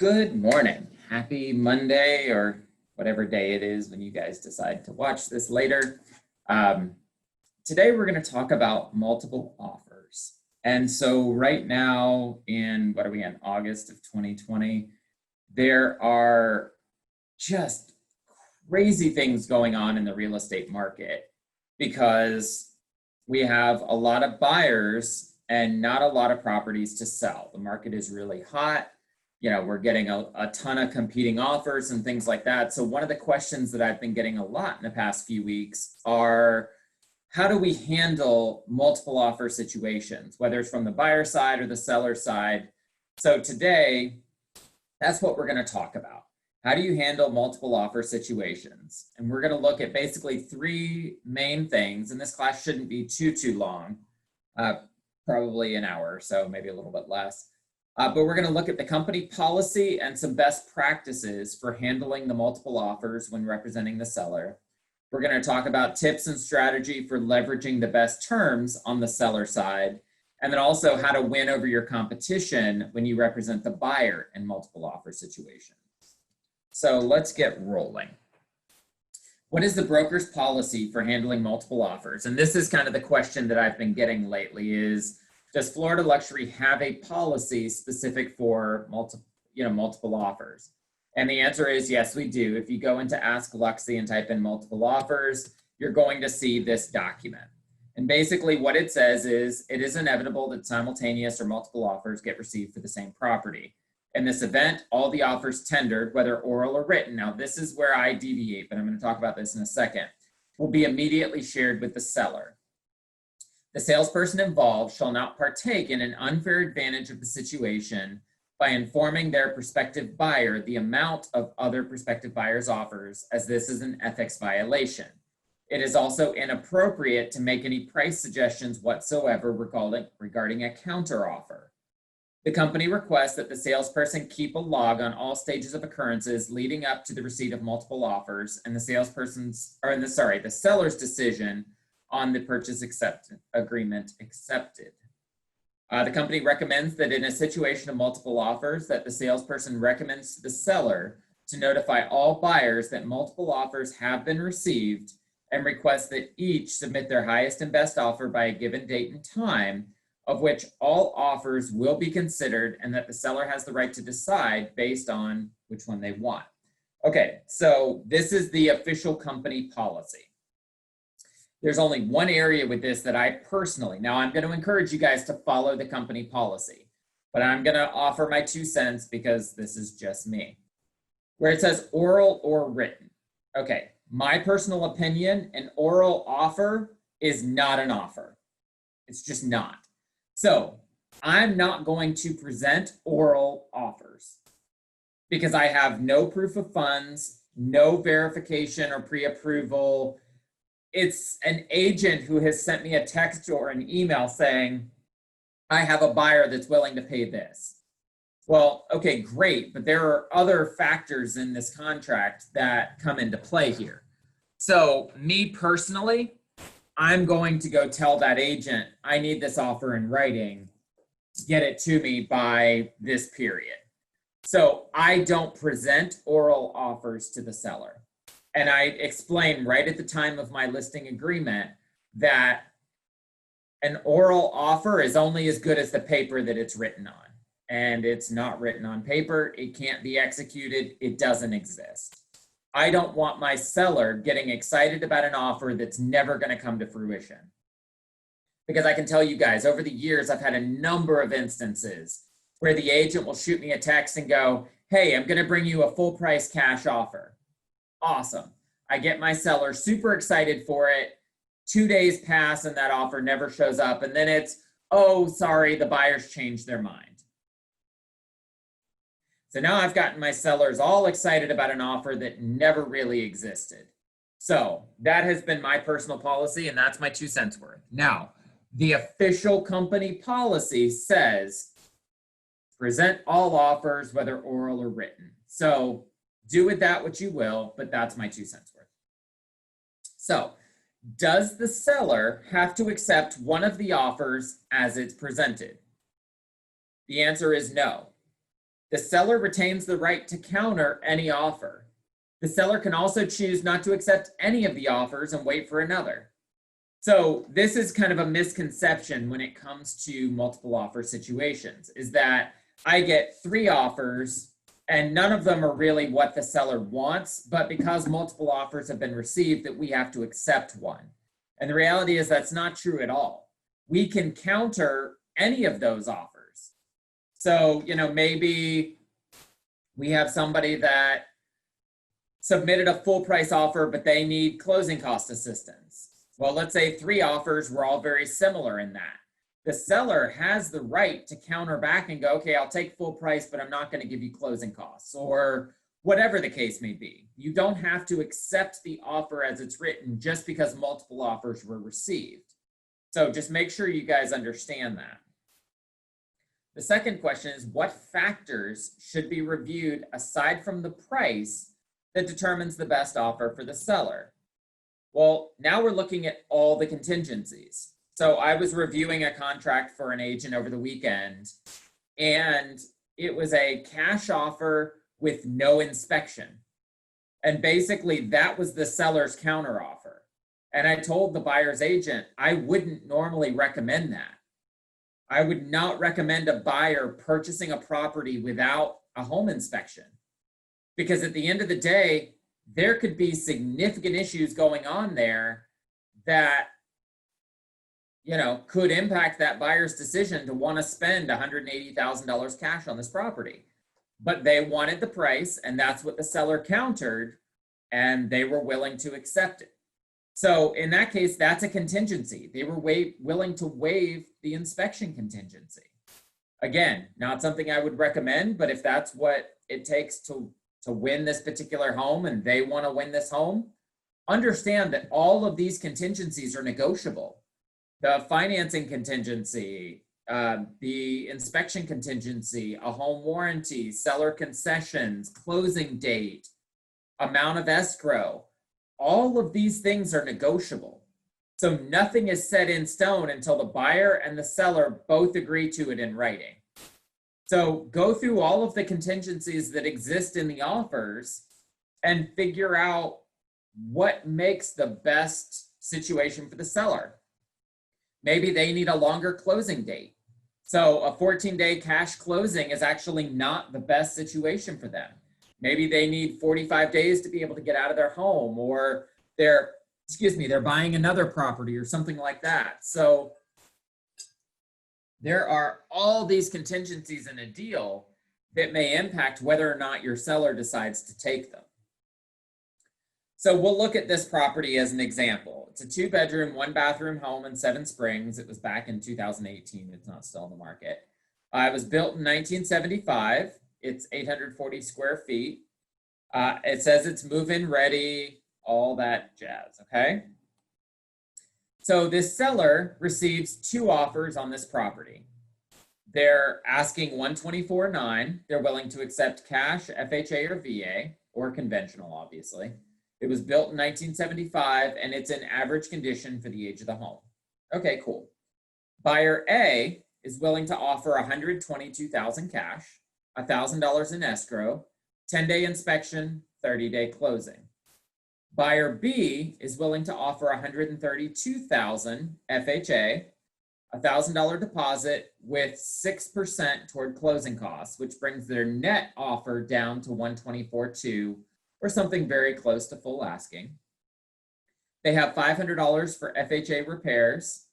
Good morning. Happy Monday or whatever day it is when you guys decide to watch this later. Today we're going to talk about multiple offers. And so right now in, what are we in, August of 2020, there are just crazy things going on in the real estate market because we have a lot of buyers and not a lot of properties to sell. The market is really hot. We're getting a ton of competing offers and things like that. So one of the questions that I've been getting a lot in the past few weeks are, how do we handle multiple offer situations, whether it's from the buyer side or the seller side? So today, that's what we're going to talk about. How do you handle multiple offer situations? And we're going to look at basically three main things. And this class shouldn't be too long, probably an hour or so, maybe a little bit less. But we're going to look at the company policy and some best practices for handling the multiple offers when representing the seller. We're going to talk about tips and strategy for leveraging the best terms on the seller side, and then also how to win over your competition when you represent the buyer in multiple offer situations. So let's get rolling. What is the broker's policy for handling multiple offers? And this is kind of the question that I've been getting lately is, does Florida Luxury have a policy specific for multiple offers? And the answer is yes, we do. If you go into Ask Luxy and type in multiple offers, you're going to see this document. And basically what it says is, it is inevitable that simultaneous or multiple offers get received for the same property. In this event, all the offers tendered, whether oral or written, now this is where I deviate, but I'm going to talk about this in a second, will be immediately shared with the seller. The salesperson involved shall not partake in an unfair advantage of the situation by informing their prospective buyer the amount of other prospective buyers' offers, as this is an ethics violation. It is also inappropriate to make any price suggestions whatsoever regarding a counteroffer. The company requests that the salesperson keep a log on all stages of occurrences leading up to the receipt of multiple offers and the seller's decision on the purchase agreement accepted. The company recommends that in a situation of multiple offers that the salesperson recommends to the seller to notify all buyers that multiple offers have been received and requests that each submit their highest and best offer by a given date and time, of which all offers will be considered and that the seller has the right to decide based on which one they want. Okay, so this is the official company policy. There's only one area with this that I personally, now I'm going to encourage you guys to follow the company policy, but I'm going to offer my 2 cents because this is just me. Where it says oral or written. Okay, my personal opinion, an oral offer is not an offer. It's just not. So I'm not going to present oral offers because I have no proof of funds, no verification or pre-approval. It's an agent who has sent me a text or an email saying, I have a buyer that's willing to pay this. Well, okay, great, but there are other factors in this contract that come into play here. So me personally, I'm going to go tell that agent, I need this offer in writing, get it to me by this period. So I don't present oral offers to the seller. And I explained right at the time of my listing agreement that an oral offer is only as good as the paper that it's written on. And it's not written on paper. It can't be executed. It doesn't exist. I don't want my seller getting excited about an offer that's never going to come to fruition. Because I can tell you guys, over the years, I've had a number of instances where the agent will shoot me a text and go, hey, I'm going to bring you a full price cash offer. Awesome. I get my seller super excited for it. 2 days pass and that offer never shows up. And then it's, oh, sorry, the buyers changed their mind. So now I've gotten my sellers all excited about an offer that never really existed. So that has been my personal policy, and that's my 2 cents worth. Now, the official company policy says present all offers, whether oral or written. So do with that what you will, but that's my 2 cents worth. So, does the seller have to accept one of the offers as it's presented? The answer is no. The seller retains the right to counter any offer. The seller can also choose not to accept any of the offers and wait for another. So this is kind of a misconception when it comes to multiple offer situations, is that I get 3 offers and none of them are really what the seller wants, but because multiple offers have been received, that we have to accept one. And the reality is that's not true at all. We can counter any of those offers. So, maybe we have somebody that submitted a full price offer, but they need closing cost assistance. Well, let's say 3 offers were all very similar in that. The seller has the right to counter back and go, okay, I'll take full price, but I'm not going to give you closing costs, or whatever the case may be. You don't have to accept the offer as it's written just because multiple offers were received. So just make sure you guys understand that. The second question is, what factors should be reviewed aside from the price that determines the best offer for the seller? Well, now we're looking at all the contingencies. So I was reviewing a contract for an agent over the weekend, and it was a cash offer with no inspection. And basically that was the seller's counter offer. And I told the buyer's agent, I wouldn't normally recommend that. I would not recommend a buyer purchasing a property without a home inspection, because at the end of the day, there could be significant issues going on there that could impact that buyer's decision to want to spend $180,000 cash on this property. But they wanted the price, and that's what the seller countered, and they were willing to accept it. So in that case, that's a contingency. They were willing to waive the inspection contingency. Again, not something I would recommend, but if that's what it takes to win this particular home and they want to win this home, understand that all of these contingencies are negotiable. The financing contingency, the inspection contingency, a home warranty, seller concessions, closing date, amount of escrow, all of these things are negotiable. So nothing is set in stone until the buyer and the seller both agree to it in writing. So go through all of the contingencies that exist in the offers and figure out what makes the best situation for the seller. Maybe they need a longer closing date. So a 14-day cash closing is actually not the best situation for them. Maybe they need 45 days to be able to get out of their home, or they're buying another property or something like that. So there are all these contingencies in a deal that may impact whether or not your seller decides to take them. So we'll look at this property as an example. It's a 2-bedroom, 1-bathroom home in Seven Springs. It was back in 2018. It's not still on the market. It was built in 1975. It's 840 square feet. It says it's move-in ready, all that jazz, okay? So this seller receives 2 offers on this property. They're asking $124,900. They're willing to accept cash, FHA or VA, or conventional, obviously. It was built in 1975, and it's in average condition for the age of the home. Okay, cool. Buyer A is willing to offer $122,000 cash, $1,000 in escrow, 10-day inspection, 30-day closing. Buyer B is willing to offer $132,000 FHA, $1,000 deposit with 6% toward closing costs, which brings their net offer down to $124,200, or something very close to full asking. They have $500 for FHA repairs,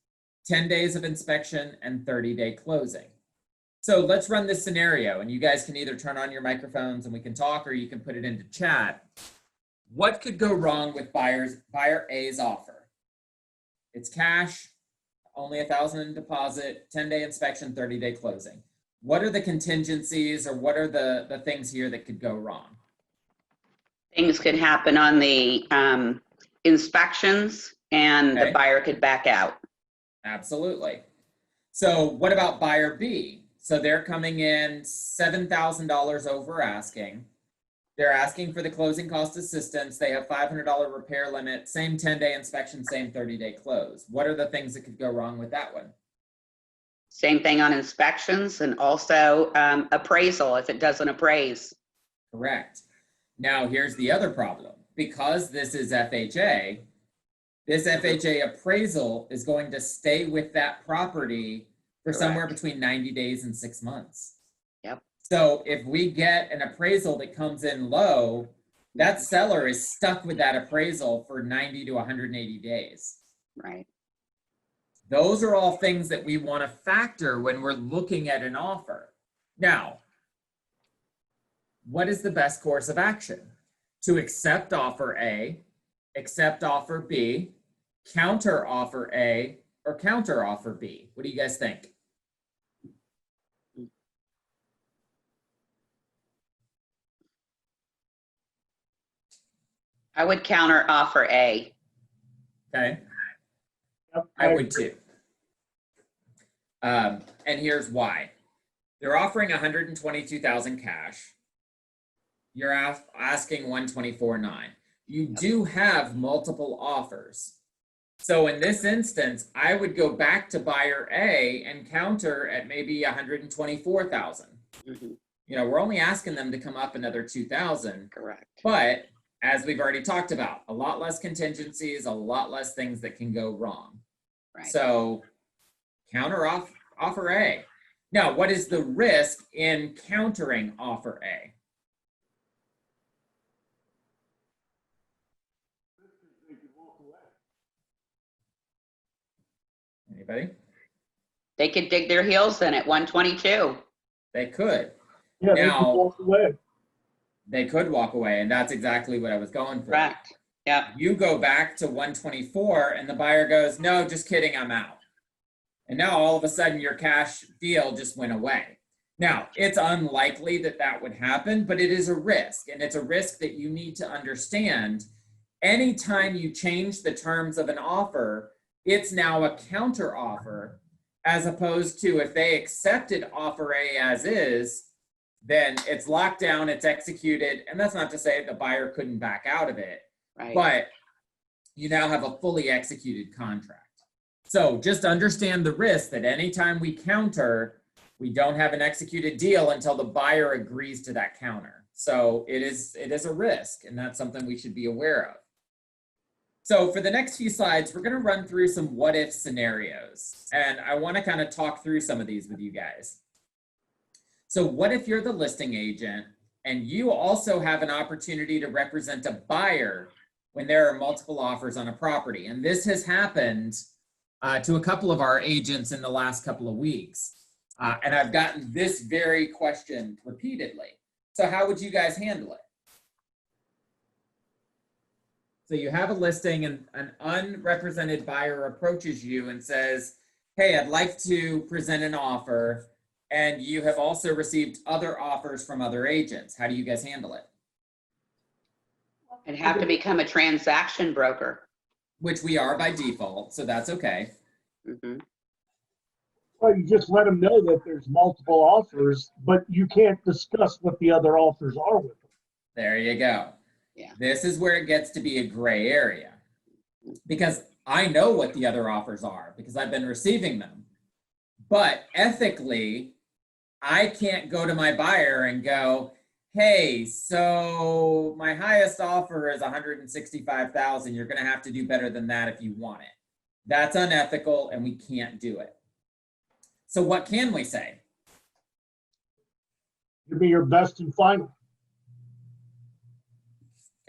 10 days of inspection, and 30-day closing. So let's run this scenario, and you guys can either turn on your microphones and we can talk, or you can put it into chat. What could go wrong with buyer A's offer? It's cash, only $1,000 in deposit, 10-day inspection, 30-day closing. What are the contingencies, or what are the things here that could go wrong? Things could happen on the inspections, and the buyer could back out. Absolutely. So what about buyer B? So they're coming in $7,000 over asking. They're asking for the closing cost assistance. They have $500 repair limit, same 10-day inspection, same 30-day close. What are the things that could go wrong with that one? Same thing on inspections and also appraisal if it doesn't appraise. Correct. Now, here's the other problem. Because this is FHA, this FHA appraisal is going to stay with that property for somewhere between 90 days and 6 months. Yep. So if we get an appraisal that comes in low, that seller is stuck with that appraisal for 90 to 180 days. Right. Those are all things that we want to factor when we're looking at an offer. Now, what is the best course of action? To accept offer A, accept offer B, counter offer A, or counter offer B? What do you guys think? I would counter offer A. Okay, Yep, I would too. And here's why. They're offering 122,000 cash. You're asking 124.9. You do have multiple offers. So in this instance, I would go back to buyer A and counter at maybe 124,000. Mhm. You know, we're only asking them to come up another 2,000. Correct. But as we've already talked about, a lot less contingencies, a lot less things that can go wrong. Right. So counter offer A. Now, what is the risk in countering offer A? Anybody? They could dig their heels in at 122. They could. Yeah, they Now- can walk away. They could walk away, and that's exactly what I was going for. Correct. Yep. You go back to 124 and the buyer goes, no, just kidding, I'm out. And now all of a sudden your cash deal just went away. Now, it's unlikely that that would happen, but it is a risk, and it's a risk that you need to understand. Anytime you change the terms of an offer, it's now a counter offer, as opposed to if they accepted offer A as is, then it's locked down, it's executed, and that's not to say the buyer couldn't back out of it, Right. but you now have a fully executed contract. So just understand the risk that anytime we counter, we don't have an executed deal until the buyer agrees to that counter. So it is a risk, and that's something we should be aware of. So for the next few slides, we're going to run through some what if scenarios, and I want to kind of talk through some of these with you guys. So what if you're the listing agent and you also have an opportunity to represent a buyer when there are multiple offers on a property? And this has happened to a couple of our agents in the last couple of weeks. And I've gotten this very question repeatedly. So how would you guys handle it? So you have a listing and an unrepresented buyer approaches you and says, hey, I'd like to present an offer. And you have also received other offers from other agents. How do you guys handle it? And have to become a transaction broker. Which we are by default, so that's okay. Mhm. Well, you just let them know that there's multiple offers, but you can't discuss what the other offers are with them. There you go. Yeah. This is where it gets to be a gray area. Because I know what the other offers are because I've been receiving them. But ethically, I can't go to my buyer and go, hey, so my highest offer is 165,000. You're going to have to do better than that if you want it. That's unethical and we can't do it. So what can we say? Give me your best and final.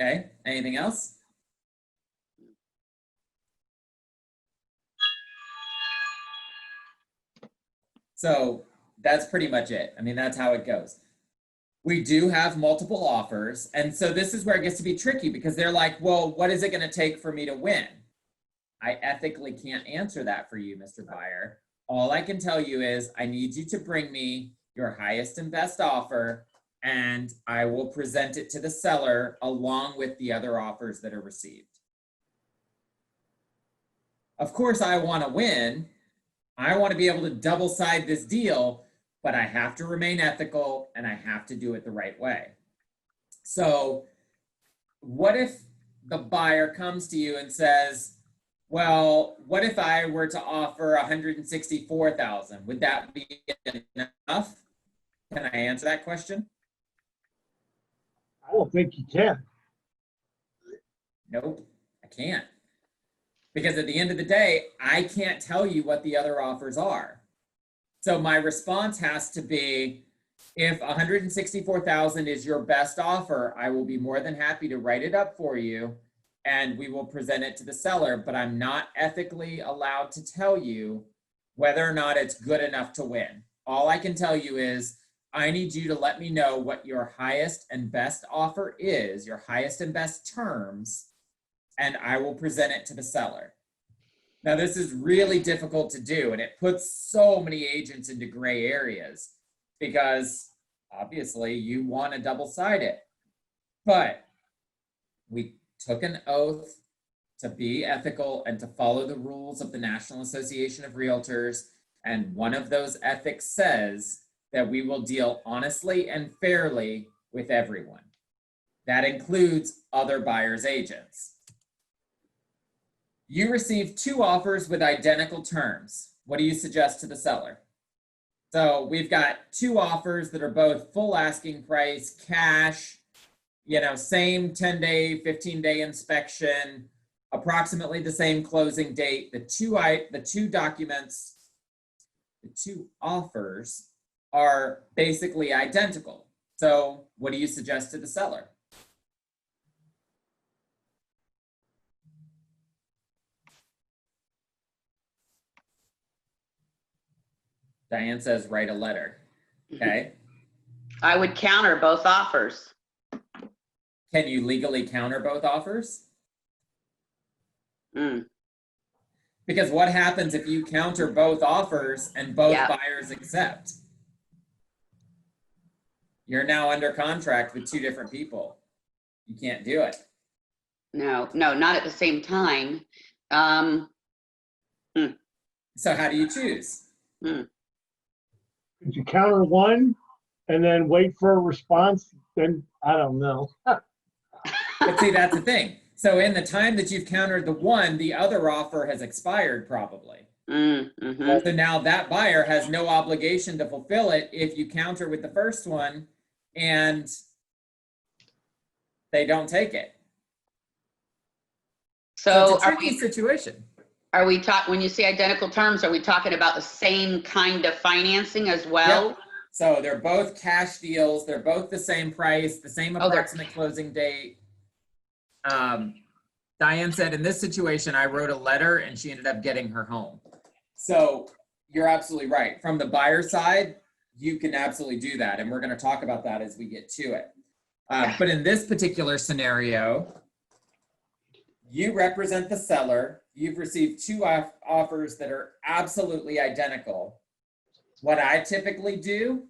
Okay, anything else? So that's pretty much it. I mean, that's how it goes. We do have multiple offers. And so this is where it gets to be tricky because they're like, well, what is it going to take for me to win? I ethically can't answer that for you, Mr. Buyer. All I can tell you is I need you to bring me your highest and best offer, and I will present it to the seller along with the other offers that are received. Of course, I want to win. I want to be able to double side this deal, but I have to remain ethical and I have to do it the right way. So what if the buyer comes to you and says, well, what if I were to offer 164,000? Would that be enough? Can I answer that question? I don't think you can. Nope, I can't. Because at the end of the day, I can't tell you what the other offers are. So my response has to be, if 164,000 is your best offer, I will be more than happy to write it up for you and we will present it to the seller, but I'm not ethically allowed to tell you whether or not it's good enough to win. All I can tell you is I need you to let me know what your highest and best offer is, your highest and best terms, and I will present it to the seller. Now, this is really difficult to do, and it puts so many agents into gray areas because obviously you want to double-side it. But we took an oath to be ethical and to follow the rules of the National Association of Realtors, and one of those ethics says that we will deal honestly and fairly with everyone. That includes other buyers' agents. You received 2 offers with identical terms. What do you suggest to the seller? So we've got 2 offers that are both full asking price, cash, same 10-day, 15-day inspection, approximately the same closing date. The two documents, the 2 offers are basically identical. So what do you suggest to the seller? Diane says, write a letter. Okay. I would counter both offers. Can you legally counter both offers? Because what happens if you counter both offers and both buyers accept? You're now under contract with 2 different people. You can't do it. No, not at the same time. So how do you choose? Could you counter one and then wait for a response? Then I don't know. But see, that's the thing. So in the time that you've countered the one, the other offer has expired probably. So now that buyer has no obligation to fulfill it if you counter with the first one and they don't take it. So it's a tricky situation. Are we talking, when you say identical terms, are we talking about the same kind of financing as well? Yep. So they're both cash deals. They're both the same price, the same approximate closing date. Diane said, in this situation, I wrote a letter and she ended up getting her home. So you're absolutely right. From the buyer side, you can absolutely do that. And we're going to talk about that as we get to it. But in this particular scenario, you represent the seller. You've received 2 offers that are absolutely identical. What I typically do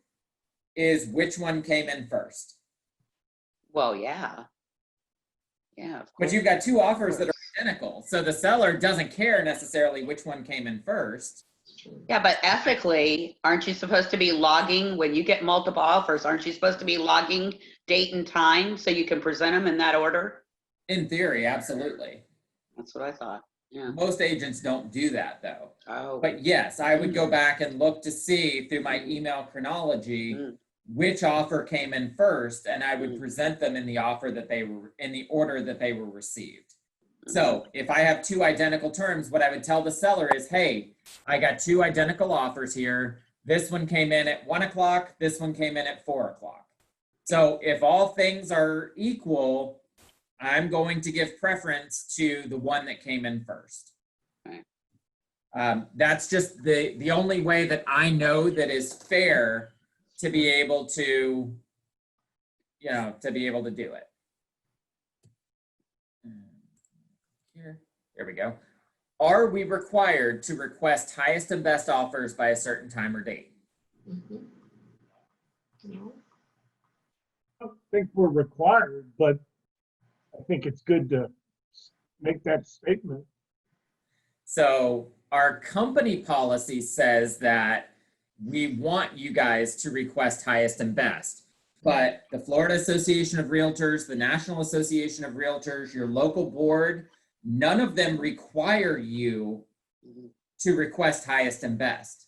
is which one came in first. Well, yeah. Yeah, of course. But you've got 2 offers that are identical. So the seller doesn't care necessarily which one came in first. Yeah, but ethically, aren't you supposed to be logging when you get multiple offers? Aren't you supposed to be logging date and time so you can present them in that order? In theory, absolutely. That's what I thought. Yeah. Most agents don't do that though. Oh. But yes, I would go back and look to see through my email chronology which offer came in first, and I would present them in the offer that they were in the order that they were received. So if I have 2 identical terms, what I would tell the seller is, hey, I got 2 identical offers here. This one came in at 1 o'clock. This one came in at 4 o'clock. So if all things are equal, I'm going to give preference to the one that came in first. Right. That's just the only way that I know that is fair to be able to, to be able to do it. There we go. Are we required to request highest and best offers by a certain time or date? No. I don't think we're required, but I think it's good to make that statement. So our company policy says that we want you guys to request highest and best, but the Florida Association of Realtors, the National Association of Realtors, your local board none of them require you to request highest and best.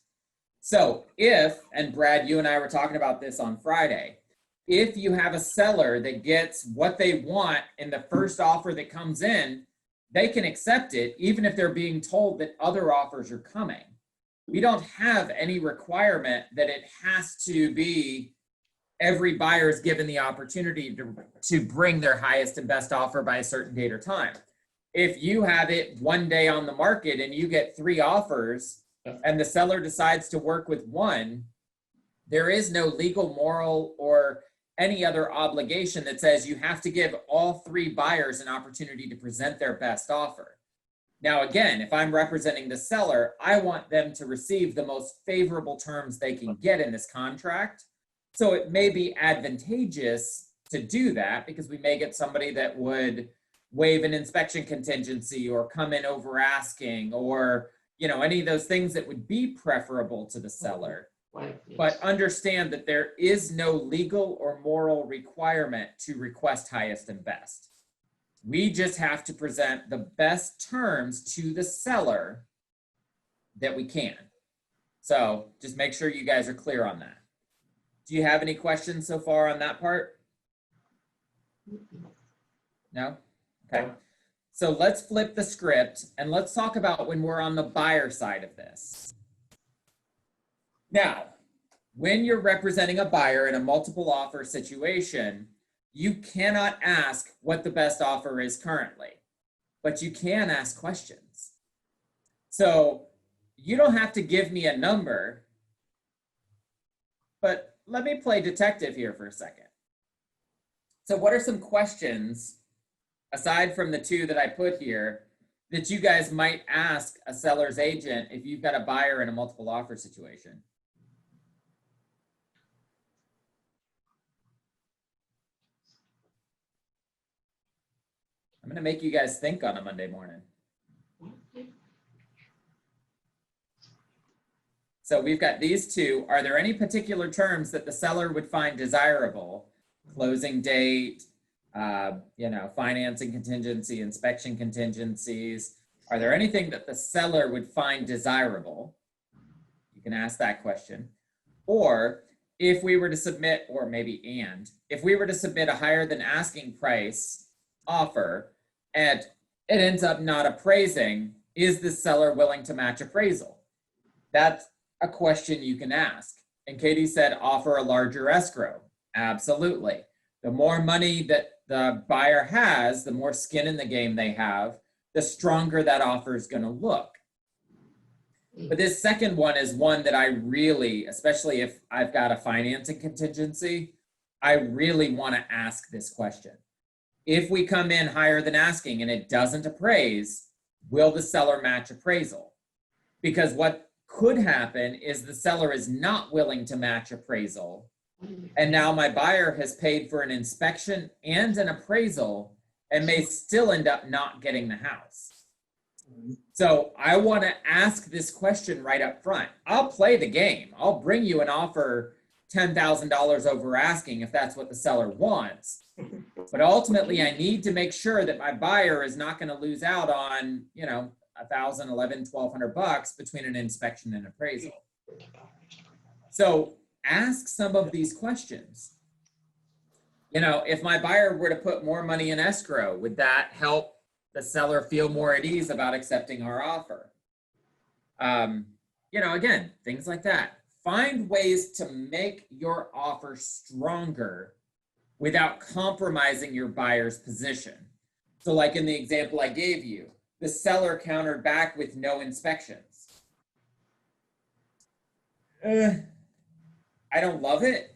So if, and Brad, you and I were talking about this on Friday, if you have a seller that gets what they want in the first offer that comes in, they can accept it even if they're being told that other offers are coming. We don't have any requirement that it has to be every buyer is given the opportunity to bring their highest and best offer by a certain date or time. If you have it one day on the market and you get 3 offers and the seller decides to work with one, there is no legal, moral, or any other obligation that says you have to give all 3 buyers an opportunity to present their best offer. Now, again, if I'm representing the seller, I want them to receive the most favorable terms they can get in this contract. So it may be advantageous to do that because we may get somebody that would waive an inspection contingency or come in over asking, or, you know, any of those things that would be preferable to the seller. But understand that there is no legal or moral requirement to request highest and best. We just have to present the best terms to the seller that we can. So just make sure you guys are clear on that. Do you have any questions so far on that part? No? Okay. So let's flip the script and let's talk about when we're on the buyer side of this. Now, when you're representing a buyer in a multiple offer situation, you cannot ask what the best offer is currently, but you can ask questions. So you don't have to give me a number, but let me play detective here for a second. So what are some questions, aside from the 2 that I put here, that you guys might ask a seller's agent if you've got a buyer in a multiple offer situation? I'm going to make you guys think on a Monday morning. So we've got these 2. Are there any particular terms that the seller would find desirable? Closing date, financing contingency, inspection contingencies. Are there anything that the seller would find desirable? You can ask that question. Or if we were to submit, or maybe if we were to submit a higher than asking price offer and it ends up not appraising, is the seller willing to match appraisal? That's a question you can ask. And Katie said, offer a larger escrow. Absolutely. The more money that the buyer has, the more skin in the game they have, the stronger that offer is going to look. But this second one is one that I really, especially if I've got a financing contingency, I really want to ask this question. If we come in higher than asking and it doesn't appraise, will the seller match appraisal? Because what could happen is the seller is not willing to match appraisal. And now my buyer has paid for an inspection and an appraisal and may still end up not getting the house. So I want to ask this question right up front. I'll play the game. I'll bring you an offer $10,000 over asking if that's what the seller wants. But ultimately, I need to make sure that my buyer is not going to lose out on, $1,000, $1,100, $1,200 between an inspection and appraisal. So ask some of these questions. If my buyer were to put more money in escrow, would that help the seller feel more at ease about accepting our offer? Again, things like that. Find ways to make your offer stronger without compromising your buyer's position. So like in the example I gave you, the seller countered back with no inspections. I don't love it,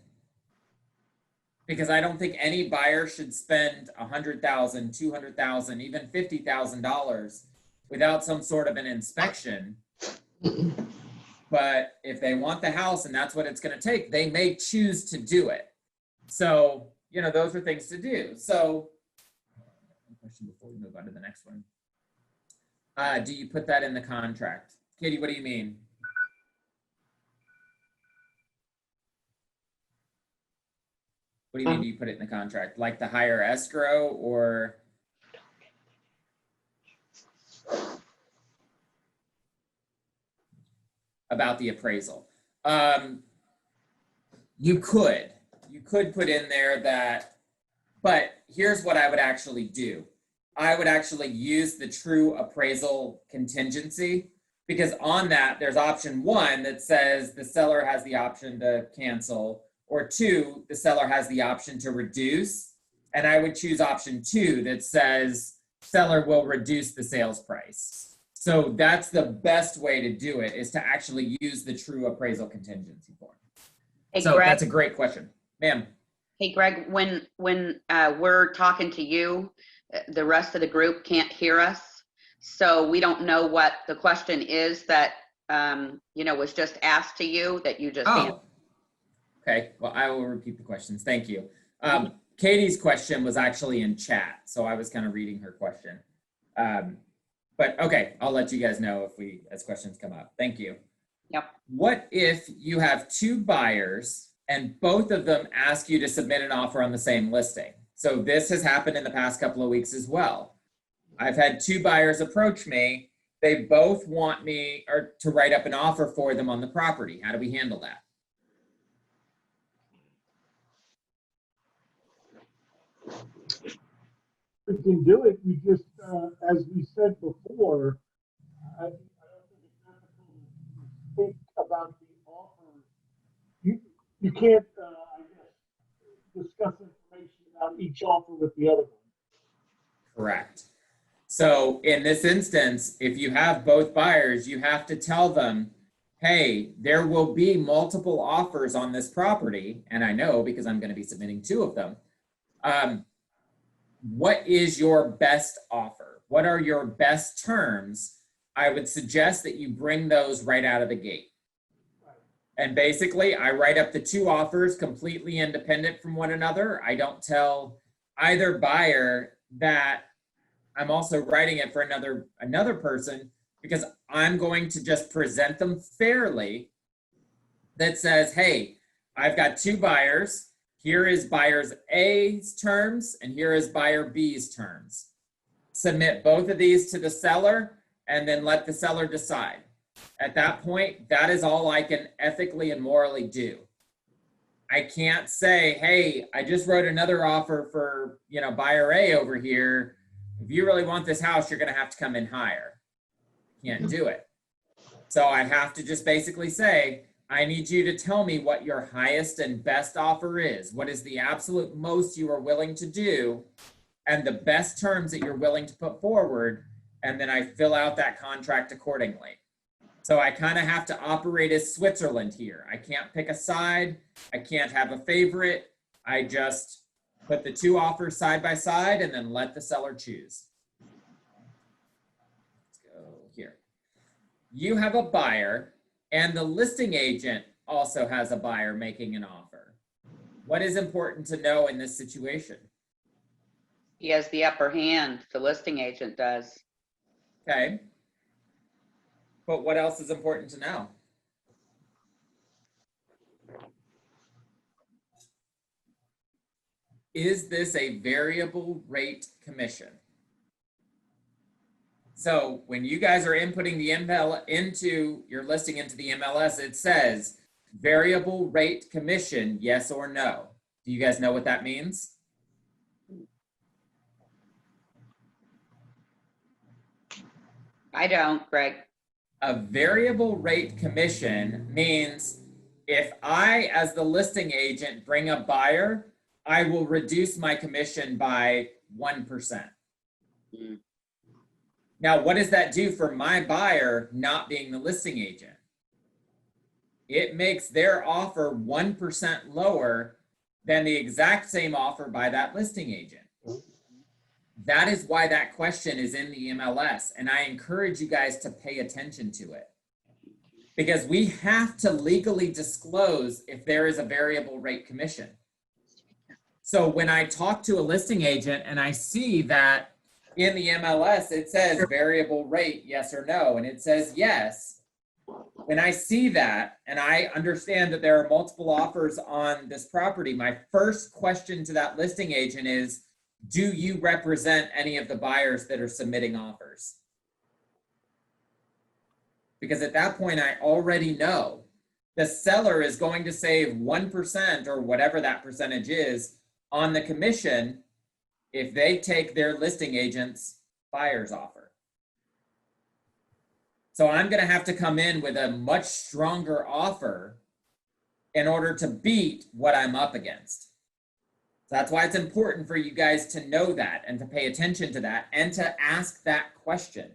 because I don't think any buyer should spend $100,000, $200,000, even $50,000 without some sort of an inspection. But if they want the house and that's what it's going to take, they may choose to do it. So, those are things to do. So, one question before we move on to the next one. Do you put that in the contract? Katie, what do you mean? What do you mean, do you put it in the contract? Like the higher escrow, or? About the appraisal. You could put in there that, but here's what I would actually do. I would actually use the true appraisal contingency, because on that there's option 1 that says the seller has the option to cancel, or 2, the seller has the option to reduce. And I would choose option 2 that says seller will reduce the sales price. So that's the best way to do it, is to actually use the true appraisal contingency form. Hey, So Greg, that's a great question. Ma'am. hey, Greg, when we're talking to you, the rest of the group can't hear us. So we don't know what the question is that, was just asked to you that you just answered. Okay. Well, I will repeat the questions. Thank you. Katie's question was actually in chat, so I was kind of reading her question. But okay, I'll let you guys know as questions come up. Thank you. Yep. What if you have 2 buyers and both of them ask you to submit an offer on the same listing? So this has happened in the past couple of weeks as well. I've had 2 buyers approach me. They both want me to write up an offer for them on the property. How do we handle that? We can do it. We just, as we said before, I don't think it's ethical to think about the offer. You can't, I guess, discuss information about each offer with the other one. Correct. So in this instance, if you have both buyers, you have to tell them, hey, there will be multiple offers on this property. And I know because I'm going to be submitting 2 of them. What is your best offer? What are your best terms? I would suggest that you bring those right out of the gate. And basically, I write up the 2 offers completely independent from one another. I don't tell either buyer that I'm also writing it for another person, because I'm going to just present them fairly that says, hey, I've got 2 buyers. Here is buyers A's terms and here is buyer B's terms. Submit both of these to the seller and then let the seller decide. At that point, that is all I can ethically and morally do. I can't say, hey, I just wrote another offer for, buyer A over here. If you really want this house, you're going to have to come in higher. Can't do it. So I have to just basically say, I need you to tell me what your highest and best offer is. What is the absolute most you are willing to do and the best terms that you're willing to put forward. And then I fill out that contract accordingly. So I kind of have to operate as Switzerland here. I can't pick a side. I can't have a favorite. I just put the 2 offers side by side and then let the seller choose. Let's go here. You have a buyer and the listing agent also has a buyer making an offer. What is important to know in this situation? He has the upper hand, the listing agent does. Okay. But what else is important to know? Is this a variable rate commission? So when you guys are inputting the into your listing into the MLS, it says variable rate commission, yes or no. Do you guys know what that means? I don't, Greg. A variable rate commission means if I, as the listing agent, bring a buyer, I will reduce my commission by 1%. Now, what does that do for my buyer not being the listing agent? It makes their offer 1% lower than the exact same offer by that listing agent. That is why that question is in the MLS, and I encourage you guys to pay attention to it. Because we have to legally disclose if there is a variable rate commission. So when I talk to a listing agent and I see that in the MLS, it says variable rate, yes or no, and it says yes. When I see that and I understand that there are multiple offers on this property, my first question to that listing agent is, do you represent any of the buyers that are submitting offers? because at that point I already know the seller is going to save 1% or whatever that percentage is on the commission if they take their listing agent's buyer's offer. So I'm going to have to come in with a much stronger offer in order to beat what I'm up against. So that's why it's important for you guys to know that and to pay attention to that and to ask that question.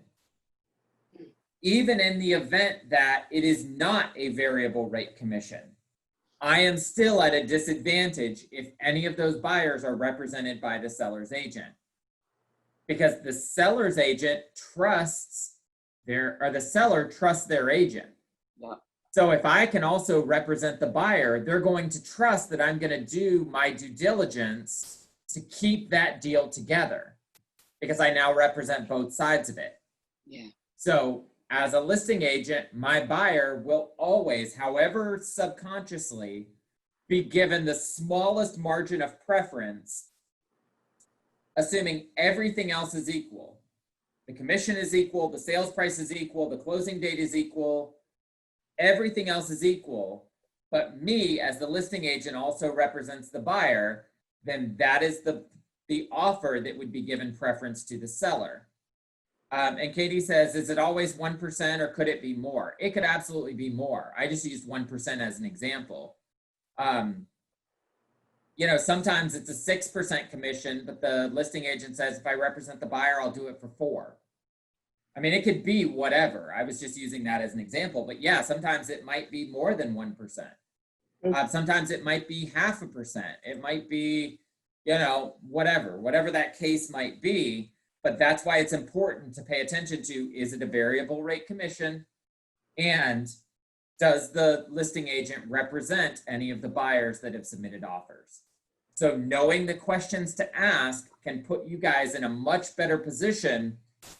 Even in the event that it is not a variable rate commission, I am still at a disadvantage if any of those buyers are represented by the seller's agent. Because the seller's agent trusts the seller trusts their agent. Yeah. So if I can also represent the buyer, they're going to trust that I'm going to do my due diligence to keep that deal together because I now represent both sides of it. Yeah. So as a listing agent, my buyer will always, however subconsciously, be given the smallest margin of preference, assuming everything else is equal. The commission is equal, the sales price is equal, the closing date is equal, everything else is equal, but me as the listing agent also represents the buyer, then that is the offer that would be given preference to the seller. And Katie says, is it always 1% or could it be more? It could absolutely be more. I just used 1% as an example. You know, sometimes it's a 6% commission, but the listing agent says, if I represent the buyer, I'll do it for 4. I mean, it could be whatever. I was just using that as an example, but yeah, sometimes it might be more than 1%. Sometimes it might be 0.5%. It might be, you know, whatever that case might be. But that's why it's important to pay attention to, is it a variable rate commission? And does the listing agent represent any of the buyers that have submitted offers? So knowing the questions to ask can put you guys in a much better position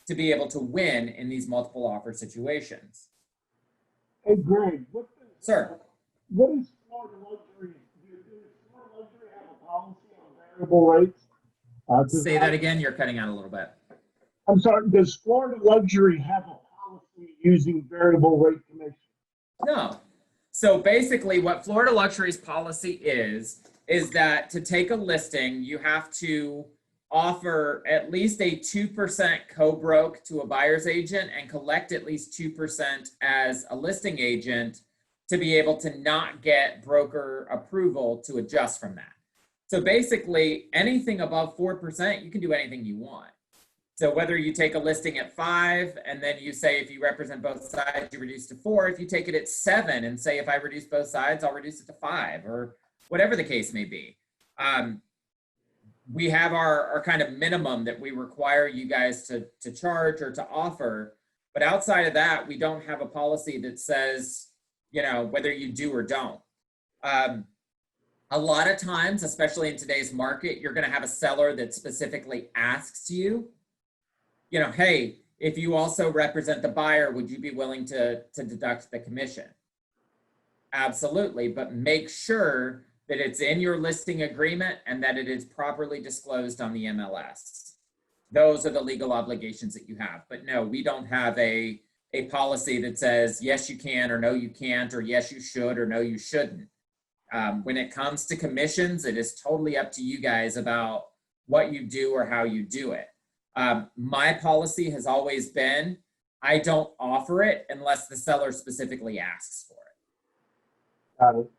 to be able to win in these multiple offer situations. Hey, Greg, Sir. What is Florida Luxury? Does Florida Luxury have a policy on variable rates? Say that again, you're cutting out a little bit. I'm sorry, does Florida Luxury have a policy using variable rate commission? No. So basically what Florida Luxury's policy is that to take a listing, you have to offer at least a 2% co-broke to a buyer's agent and collect at least 2% as a listing agent to be able to not get broker approval to adjust from that. So basically anything above 4%, you can do anything you want. So whether you take a listing at 5 and then you say if you represent both sides, you reduce to 4. If you take it at 7 and say if I reduce both sides, I'll reduce it to 5 or whatever the case may be. We have our kind of minimum that we require you guys to charge or to offer. But outside of that, we don't have a policy that says, you know, whether you do or don't. A lot of times, especially in today's market, you're going to have a seller that specifically asks you, you know, hey, if you also represent the buyer, would you be willing to deduct the commission? Absolutely, but make sure that it's in your listing agreement and that it is properly disclosed on the MLS. Those are the legal obligations that you have. But no, we don't have a policy that says, yes, you can, or no, you can't, or yes, you should, or no, you shouldn't. When it comes to commissions, it is totally up to you guys about what you do or how you do it. My policy has always been, I don't offer it unless the seller specifically asks for it. Got it.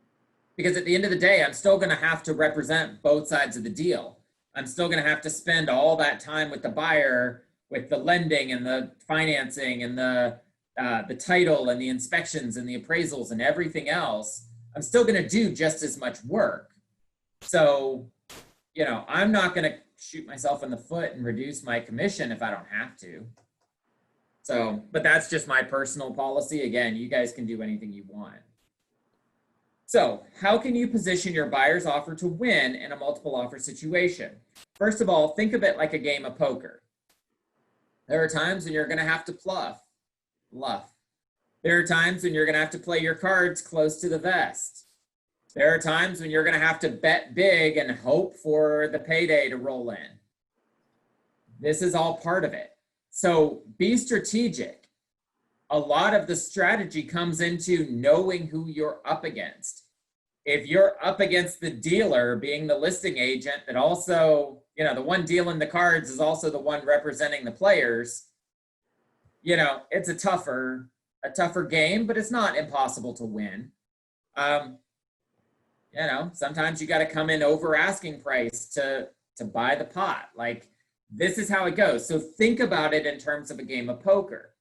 Because at the end of the day, I'm still going to have to represent both sides of the deal. I'm still going to have to spend all that time with the buyer, with the lending and the financing and the title and the inspections and the appraisals and everything else. I'm still going to do just as much work. So, you know, I'm not going to shoot myself in the foot and reduce my commission if I don't have to. So, but that's just my personal policy. Again, you guys can do anything you want. So how can you position your buyer's offer to win in a multiple offer situation? First of all, think of it like a game of poker. There are times when you're going to have to bluff. There are times when you're going to have to play your cards close to the vest. There are times when you're going to have to bet big and hope for the payday to roll in. This is all part of it. So be strategic. a lot of the strategy comes into knowing who you're up against. If you're up against the dealer being the listing agent that also, you know, the one dealing the cards is also the one representing the players, you know, it's a tougher game, but it's not impossible to win. You know, sometimes you got to come in over asking price to buy the pot. Like, this is how it goes. So think about it in terms of a game of poker.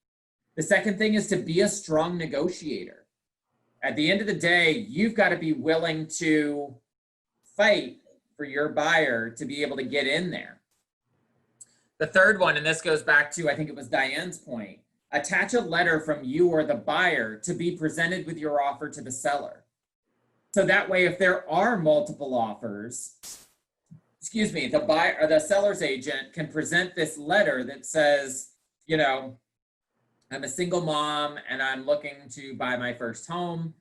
The second thing is to be a strong negotiator. At the end of the day, you've got to be willing to fight for your buyer to be able to get in there. The third one, and this goes back to, I think it was Diane's point, attach a letter from you or the buyer to be presented with your offer to the seller. So that way, if there are multiple offers, the buyer or the seller's agent can present this letter that says, you know, I'm a single mom and I'm looking to buy my first home.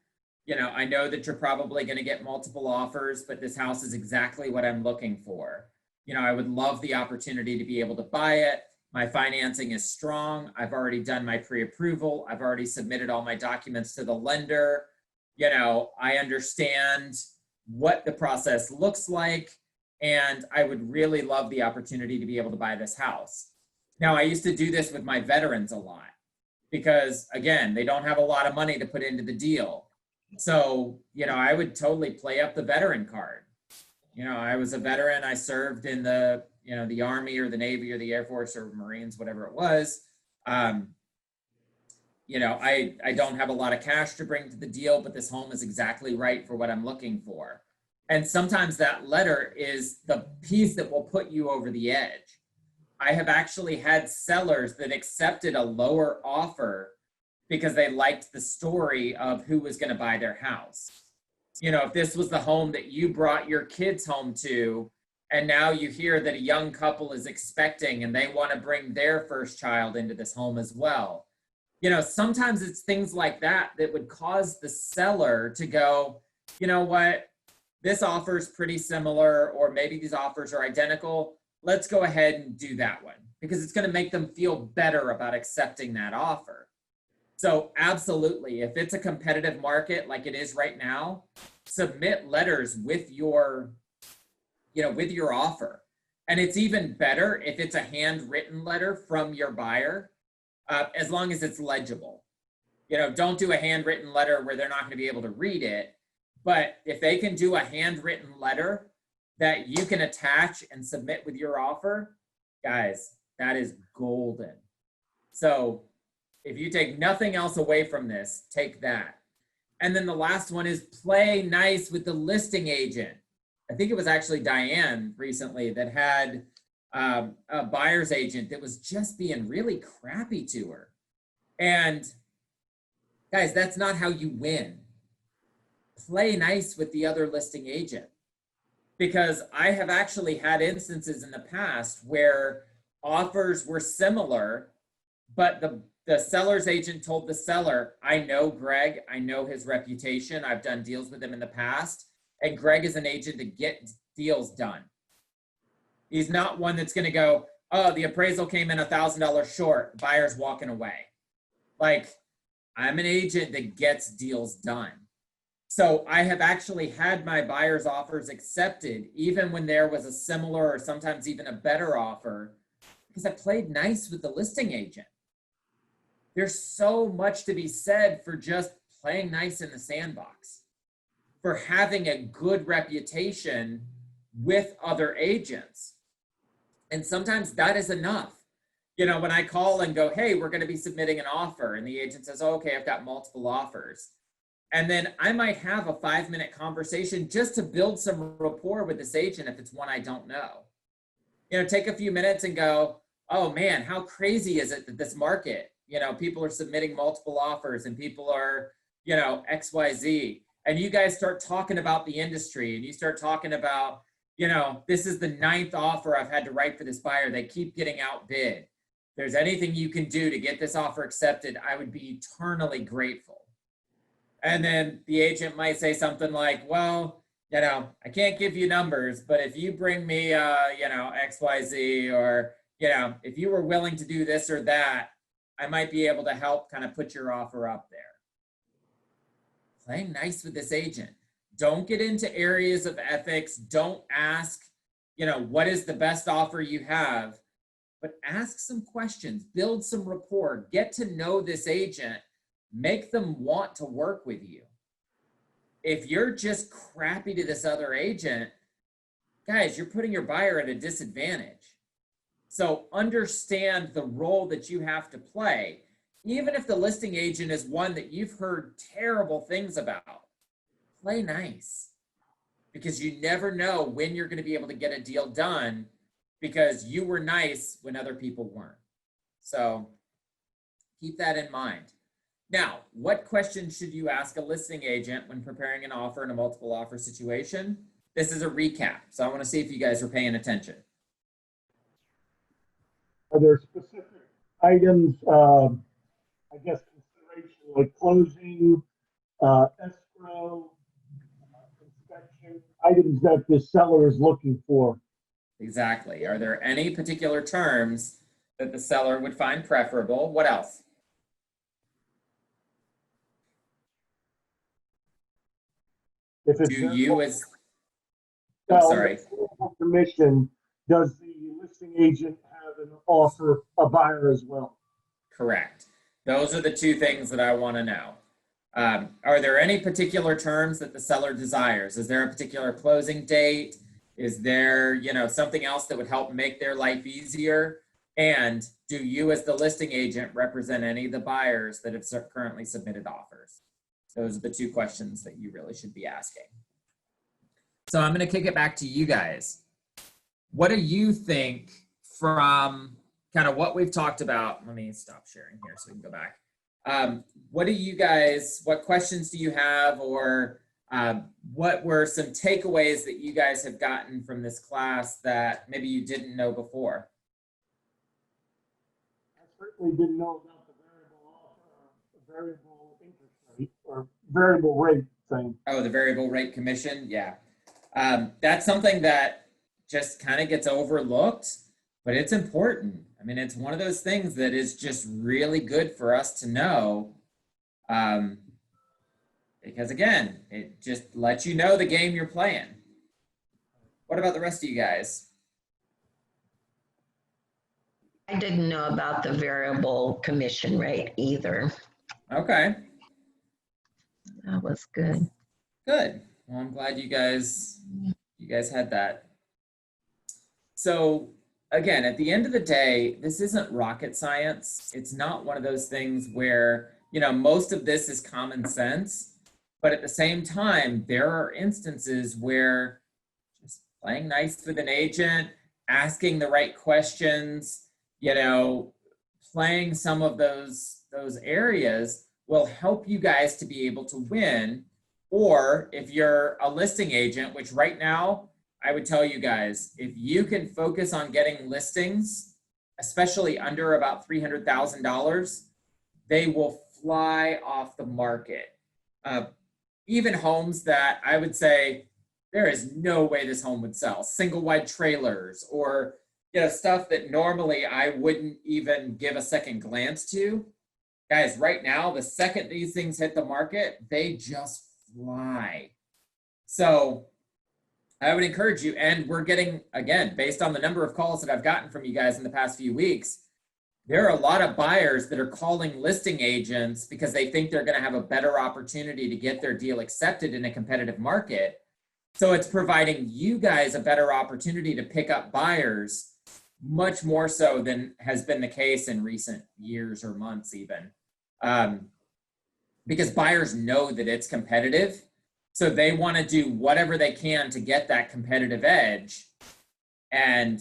You know, I know that you're probably going to get multiple offers, but this house is exactly what I'm looking for. You know, I would love the opportunity to be able to buy it. My financing is strong. I've already done my pre-approval. I've already submitted all my documents to the lender. You know, I understand what the process looks like, and I would really love the opportunity to be able to buy this house. Now, I used to do this with my veterans a lot because, again, they don't have a lot of money to put into the deal. So, you know, I would totally play up the veteran card. You know, I was a veteran. I served in the, you know, the Army or the Navy or the Air Force or Marines, whatever it was. You know, I don't have a lot of cash to bring to the deal, but this home is exactly right for what I'm looking for. And sometimes that letter is the piece that will put you over the edge. I have actually had sellers that accepted a lower offer because they liked the story of who was going to buy their house. You know, if this was the home that you brought your kids home to, and now you hear that a young couple is expecting and they want to bring their first child into this home as well. You know, sometimes it's things like that that would cause the seller to go, you know what, this offer is pretty similar, or maybe these offers are identical. Let's go ahead and do that one because it's going to make them feel better about accepting that offer. So absolutely, if it's a competitive market like it is right now, submit letters with your, you know, with your offer. And it's even better if it's a handwritten letter from your buyer, as long as it's legible. You know, don't do a handwritten letter where they're not going to be able to read it. But if they can do a handwritten letter that you can attach and submit with your offer, guys, that is golden. So if you take nothing else away from this, take that. And then the last one is play nice with the listing agent. I think it was actually Diane recently that had a buyer's agent that was just being really crappy to her. And guys, that's not how you win. Play nice with the other listing agent. Because I have actually had instances in the past where offers were similar, but the seller's agent told the seller, I know Greg, I know his reputation, I've done deals with him in the past, and Greg is an agent to get deals done. He's not one that's going to go, oh, the appraisal came in $1,000 short, the buyer's walking away. Like, I'm an agent that gets deals done. So I have actually had my buyer's offers accepted, even when there was a similar or sometimes even a better offer, because I played nice with the listing agent. There's so much to be said for just playing nice in the sandbox, for having a good reputation with other agents. And sometimes that is enough. You know, when I call and go, hey, we're going to be submitting an offer, and the agent says, oh, okay, I've got multiple offers. And then I might have a 5-minute conversation just to build some rapport with this agent if it's one I don't know. You know, take a few minutes and go, oh man, how crazy is it that this market, you know, people are submitting multiple offers and people are, you know, XYZ. And you guys start talking about the industry and you start talking about, you know, this is the 9th offer I've had to write for this buyer. They keep getting outbid. If there's anything you can do to get this offer accepted, I would be eternally grateful. And then the agent might say something like, well, you know, I can't give you numbers, but if you bring me, you know, XYZ, or, you know, if you were willing to do this or that, I might be able to help kind of put your offer up there. Playing nice with this agent. Don't get into areas of ethics. Don't ask, what is the best offer you have, but ask some questions, build some rapport, get to know this agent, make them want to work with you. If you're just crappy to this other agent, guys, you're putting your buyer at a disadvantage. So understand the role that you have to play, even if the listing agent is one that you've heard terrible things about. Play nice, because you never know when you're going to be able to get a deal done because you were nice when other people weren't. So keep that in mind. Now, what questions should you ask a listing agent when preparing an offer in a multiple offer situation? This is a recap, so I want to see if you guys are paying attention. Are there specific items, I guess, consideration like closing, escrow, inspection, items that the seller is looking for? Exactly. Are there any particular terms that the seller would find preferable? What else? If it's Do you as, sorry, permission, does the listing agent have an offer a buyer as well? correct. Those are the two things that I want to know. Are there any particular terms that the seller desires? Is there a particular closing date? Is there, something else that would help make their life easier? And do you as the listing agent represent any of the buyers that have currently submitted offers? Those are the two questions that you really should be asking. So I'm going to kick it back to you guys. What do you think from kind of what we've talked about? Let me stop sharing here so we can go back. What questions do you have, or what were some takeaways that you guys have gotten from this class that maybe you didn't know before? I certainly didn't know about the variable interest rate or variable rate thing. Oh, the variable rate commission. Yeah. That's something that just kind of gets overlooked, but it's important. I mean, it's one of those things that is just really good for us to know. Because again, it just lets you know the game you're playing. What about the rest of you guys? I didn't know about the variable commission rate either. Okay. That was good. Good. Well, I'm glad you guys had that. So again, at the end of the day, this isn't rocket science. It's not one of those things where, most of this is common sense, but at the same time, there are instances where just playing nice with an agent, asking the right questions, playing some of those areas will help you guys to be able to win. Or if you're a listing agent, which right now, I would tell you guys, if you can focus on getting listings, especially under about $300,000, they will fly off the market. Even homes that I would say, there is no way this home would sell. Single wide trailers, or stuff that normally I wouldn't even give a second glance to. Guys, right now, the second these things hit the market, they just fly. So I would encourage you, and we're getting, again, based on the number of calls that I've gotten from you guys in the past few weeks, there are a lot of buyers that are calling listing agents because they think they're going to have a better opportunity to get their deal accepted in a competitive market. So it's providing you guys a better opportunity to pick up buyers, much more so than has been the case in recent years or months even. Because buyers know that it's competitive. So they want to do whatever they can to get that competitive edge and,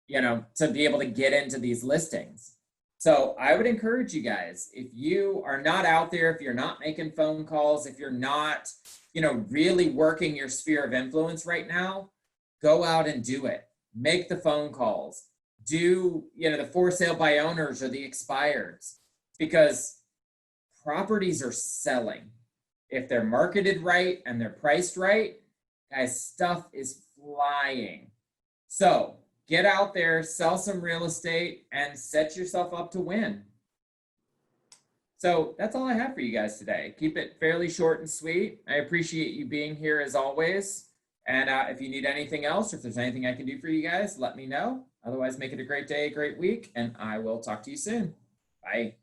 to be able to get into these listings. So I would encourage you guys, if you are not out there, if you're not making phone calls, if you're not, really working your sphere of influence right now, go out and do it. Make the phone calls. Do, the for sale by owners or the expireds, because properties are selling. If they're marketed right and they're priced right, guys, stuff is flying. So get out there, sell some real estate, and set yourself up to win. So that's all I have for you guys today. Keep it fairly short and sweet. I appreciate you being here as always. And if you need anything else, or if there's anything I can do for you guys, let me know. Otherwise, make it a great day, great week, and I will talk to you soon. Bye.